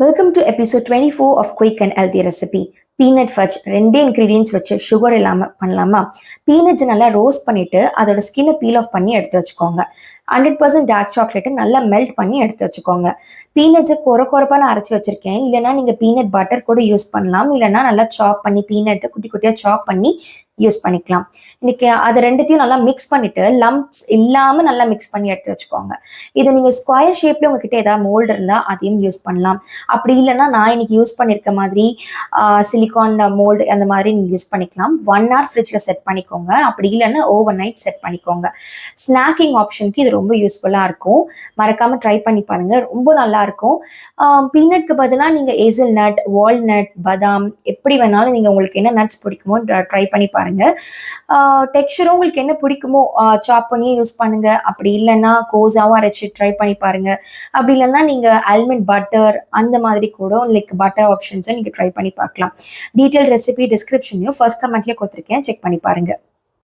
Welcome to episode 24 of quick and healthy recipe. Peanut fudge ரெண்டே ingredients வச்சு sugar இல்லாமல் பண்ணலாமா? பீனட்ஸை நல்லா ரோஸ்ட் பண்ணிவிட்டு அதோட ஸ்கின்னை பீல் ஆஃப் பண்ணி எடுத்து வச்சுக்கோங்க. 100% டார்க் சாக்லேட்டை நல்லா மெல்ட் பண்ணி எடுத்து வச்சுக்கோங்க. பீனட்ஸை குறப்பாக நான் அரைச்சி வச்சுருக்கேன். இல்லைனா நீங்கள் பீனட் பட்டர் கூட யூஸ் பண்ணலாம். இல்லைனா நல்லா சாப் பண்ணி பீனட்டை குட்டி குட்டியாக சாப் பண்ணி யூஸ் பண்ணிக்கலாம். இன்னைக்கு அதை ரெண்டுத்தையும் நல்லா மிக்ஸ் பண்ணிவிட்டு லம்ப்ஸ் இல்லாமல் நல்லா மிக்ஸ் பண்ணி எடுத்து வச்சுக்கோங்க. இதை நீங்கள் ஸ்கொயர் ஷேப்பில் உங்ககிட்ட ஏதாவது மோல்டு இருந்தால் அதையும் யூஸ் பண்ணலாம். அப்படி இல்லைன்னா நான் இன்னைக்கு யூஸ் பண்ணியிருக்க மாதிரி சிலிகான் மோல்டு அந்த மாதிரி நீங்கள் யூஸ் பண்ணிக்கலாம். 1 hour ஃப்ரிட்ஜில் செட் பண்ணிக்கோங்க. அப்படி இல்லைன்னா ஓவர் நைட் செட் பண்ணிக்கோங்க. ஸ்நாக்கிங் ஆப்ஷனுக்கு இது ரொம்ப யூஸ்ஃபுல்லாக இருக்கும். மறக்காமல் ட்ரை பண்ணி பாருங்கள், ரொம்ப நல்லாயிருக்கும். பீனட்க்கு பதிலாக நீங்கள் ஏசல் நட், வால்நட், பதாம் எப்படி வேணாலும் நீங்கள் உங்களுக்கு என்ன நட்ஸ் பிடிக்குமோ ட்ரை பண்ணி பாருங்கள். டெக்ஸ்சரும் உங்களுக்கு என்ன பிடிக்குமோ சாப் பண்ணி யூஸ் பண்ணுங்க. அப்படி இல்லைன்னா கோஸாவும் அரைச்சி ட்ரை பண்ணி பாருங்க. அப்படி இல்லைன்னா நீங்க ஆல்மண்ட் பட்டர் அந்த மாதிரி கூட லைக் பட்டர் ஆப்ஷன்ஸை நீங்க ட்ரை பண்ணி பார்க்கலாம். டீட்டெயில் ரெசிபி டிஸ்கிரிப்ஷன்லையும் ஃபர்ஸ்ட் கமெண்ட்லேயே கொடுத்துருக்கேன், செக் பண்ணி பாருங்க.